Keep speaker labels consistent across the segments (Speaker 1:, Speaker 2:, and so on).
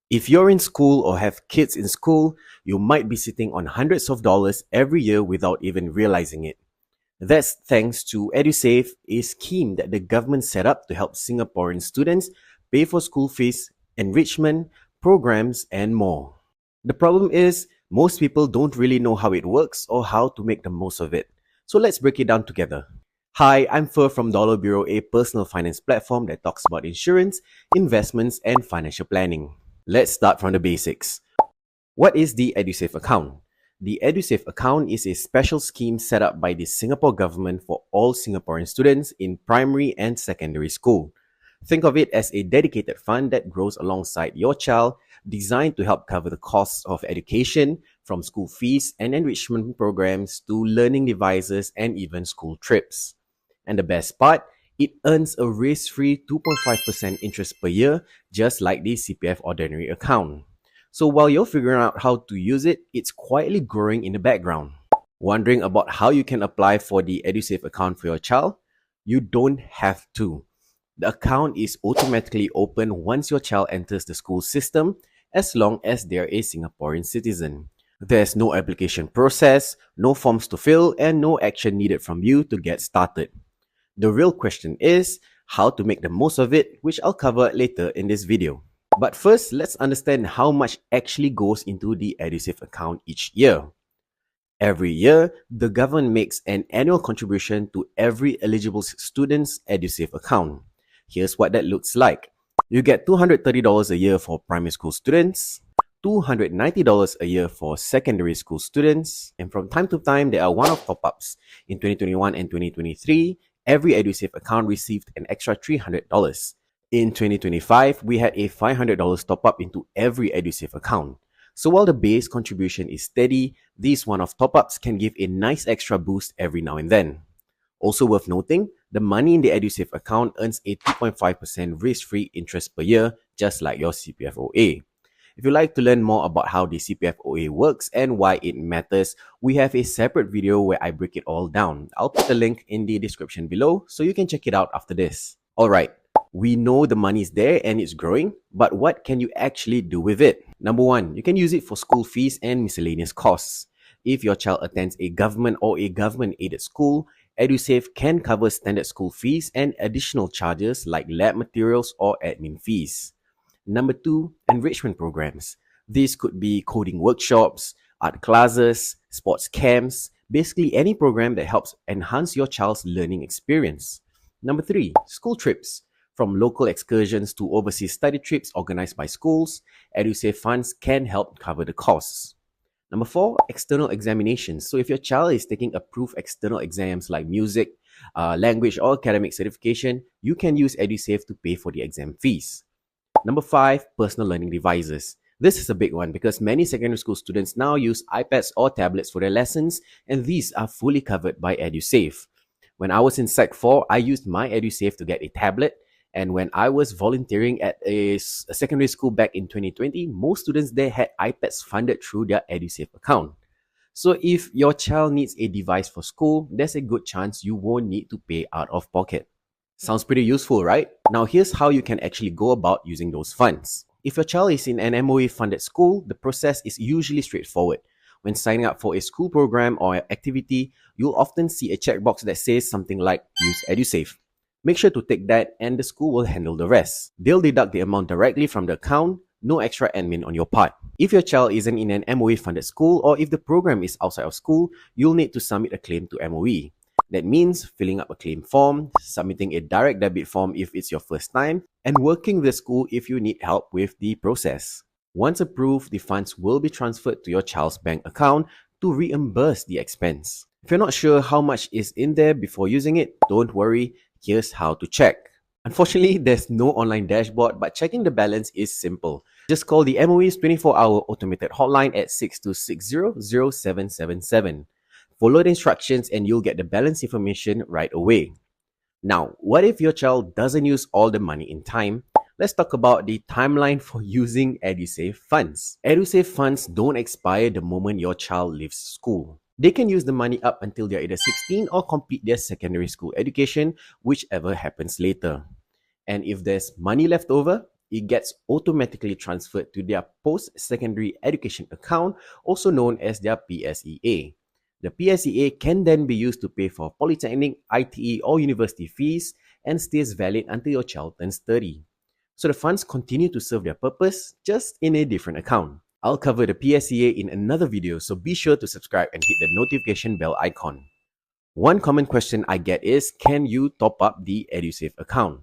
Speaker 1: If you're in school or have kids in school, you might be sitting on hundreds of dollars every year without even realizing it. That's thanks to Edusave, a scheme that the government set up to help Singaporean students pay for school fees, enrichment, programs, and more. The problem is, most people don't really know how it works or how to make the most of it. So let's break it down together. Hi, I'm Fur from Dollar Bureau, a personal finance platform that talks about insurance, investments, and financial planning. Let's start from the basics. What is the Edusave account? The Edusave account is a special scheme set up by the Singapore government for all Singaporean students in primary and secondary school. Think of it as a dedicated fund that grows alongside your child, designed to help cover the costs of education, from school fees and enrichment programs to learning devices and even school trips. And the best part, it earns a risk-free 2.5% interest per year, just like the CPF ordinary account. So while you're figuring out how to use it, it's quietly growing in the background. Wondering about how you can apply for the Edusave account for your child? You don't have to. The account is automatically open once your child enters the school system, as long as they're a Singaporean citizen. There's no application process, no forms to fill, and no action needed from you to get started. The real question is how to make the most of it, which I'll cover later in this video. But first, let's understand how much actually goes into the Edusave account each year. Every year, the government makes an annual contribution to every eligible student's Edusave account. Here's what that looks like. You get $230 a year for primary school students, $290 a year for secondary school students, and from time to time, there are one-off top-ups. In 2021 and 2023, every Edusave account received an extra $300. In 2025, we had a $500 top-up into every Edusave account. So while the base contribution is steady, these one-off top-ups can give a nice extra boost every now and then. Also worth noting, the money in the Edusave account earns a 2.5% risk-free interest per year, just like your CPF OA. If you'd like to learn more about how the CPF OA works and why it matters, we have a separate video where I break it all down. I'll put the link in the description below so you can check it out after this. Alright, we know the money is there and it's growing, but what can you actually do with it? Number one, you can use it for school fees and miscellaneous costs. If your child attends a government or a government-aided school, Edusave can cover standard school fees and additional charges like lab materials or admin fees. Number two, enrichment programs. These could be coding workshops, art classes, sports camps, basically any program that helps enhance your child's learning experience. Number three, school trips. From local excursions to overseas study trips organized by schools, Edusave funds can help cover the costs. Number four, external examinations. So if your child is taking approved external exams like music, language, or academic certification, you can use Edusave to pay for the exam fees. Number five, personal learning devices. This is a big one because many secondary school students now use iPads or tablets for their lessons, and these are fully covered by Edusave. When I was in Sec 4, I used my Edusave to get a tablet. And when I was volunteering at a secondary school back in 2020, most students there had iPads funded through their Edusave account. So if your child needs a device for school, there's a good chance you won't need to pay out of pocket. Sounds pretty useful, right? Now here's how you can actually go about using those funds. If your child is in an MOE-funded school, the process is usually straightforward. When signing up for a school program or activity, you'll often see a checkbox that says something like Use Edusave. Make sure to tick that and the school will handle the rest. They'll deduct the amount directly from the account, no extra admin on your part. If your child isn't in an MOE-funded school or if the program is outside of school, you'll need to submit a claim to MOE. That means filling up a claim form, submitting a direct debit form if it's your first time, and working with the school if you need help with the process. Once approved, the funds will be transferred to your child's bank account to reimburse the expense. If you're not sure how much is in there before using it, don't worry. Here's how to check. Unfortunately, there's no online dashboard, but checking the balance is simple. Just call the MOE's 24-hour automated hotline at 6260-0777. Follow the instructions and you'll get the balance information right away. Now, what if your child doesn't use all the money in time? Let's talk about the timeline for using Edusave funds. Edusave funds don't expire the moment your child leaves school. They can use the money up until they're either 16 or complete their secondary school education, whichever happens later. And if there's money left over, it gets automatically transferred to their post-secondary education account, also known as their PSEA. The PSEA can then be used to pay for polytechnic, ITE, or university fees and stays valid until your child turns 30. So the funds continue to serve their purpose, just in a different account. I'll cover the PSEA in another video, so be sure to subscribe and hit the notification bell icon. One common question I get is, can you top up the Edusave account?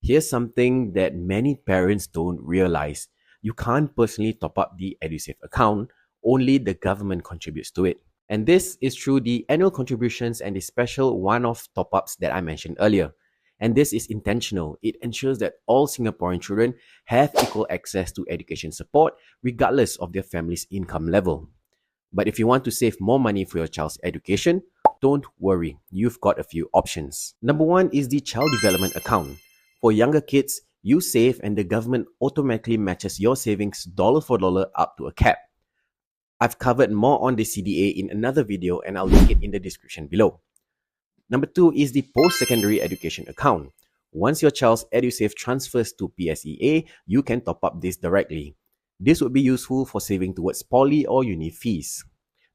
Speaker 1: Here's something that many parents don't realize. You can't personally top up the Edusave account, only the government contributes to it. And this is through the annual contributions and the special one-off top-ups that I mentioned earlier. And this is intentional. It ensures that all Singaporean children have equal access to education support, regardless of their family's income level. But if you want to save more money for your child's education, don't worry, you've got a few options. Number one is the Child Development Account. For younger kids, you save and the government automatically matches your savings dollar for dollar up to a cap. I've covered more on the CDA in another video and I'll link it in the description below. Number two is the Post-Secondary Education Account. Once your child's Edusave transfers to PSEA, you can top up this directly. This would be useful for saving towards poly or uni fees.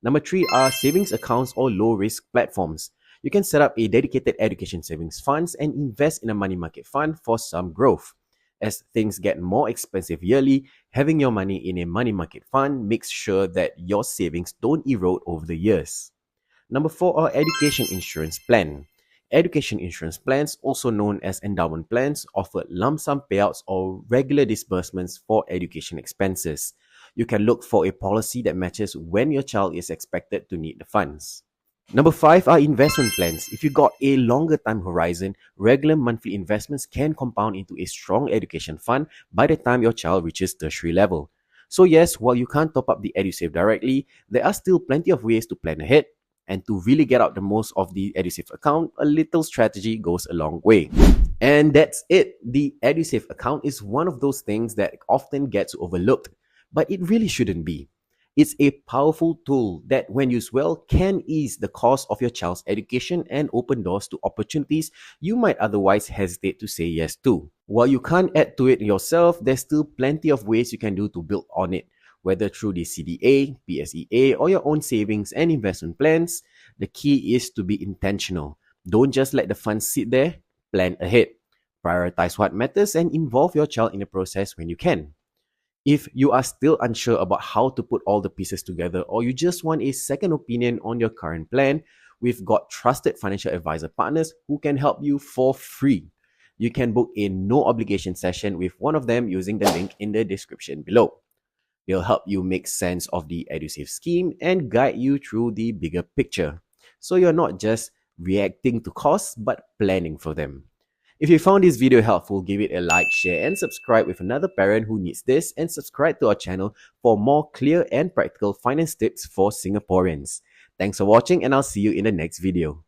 Speaker 1: Number three are savings accounts or low-risk platforms. You can set up a dedicated education savings funds and invest in a money market fund for some growth. As things get more expensive yearly, having your money in a money market fund makes sure that your savings don't erode over the years. Number four are Education Insurance Plan. Education insurance plans, also known as endowment plans, offer lump sum payouts or regular disbursements for education expenses. You can look for a policy that matches when your child is expected to need the funds. Number five are investment plans. If you got a longer time horizon, regular monthly investments can compound into a strong education fund by the time your child reaches tertiary level. So yes, while you can't top up the Edusave directly, there are still plenty of ways to plan ahead. And to really get out the most of the Edusave account, a little strategy goes a long way. And that's it. The Edusave account is one of those things that often gets overlooked, but it really shouldn't be. It's a powerful tool that, when used well, can ease the cost of your child's education and open doors to opportunities you might otherwise hesitate to say yes to. While you can't add to it yourself, there's still plenty of ways you can do to build on it. Whether through the CDA, PSEA, or your own savings and investment plans, the key is to be intentional. Don't just let the funds sit there, plan ahead. Prioritize what matters and involve your child in the process when you can. If you are still unsure about how to put all the pieces together, or you just want a second opinion on your current plan, we've got trusted financial advisor partners who can help you for free. You can book a no-obligation session with one of them using the link in the description below. They'll help you make sense of the Edusave scheme and guide you through the bigger picture, so you're not just reacting to costs but planning for them. If you found this video helpful, give it a like, share, and subscribe with another parent who needs this, and subscribe to our channel for more clear and practical finance tips for Singaporeans. Thanks for watching, and I'll see you in the next video.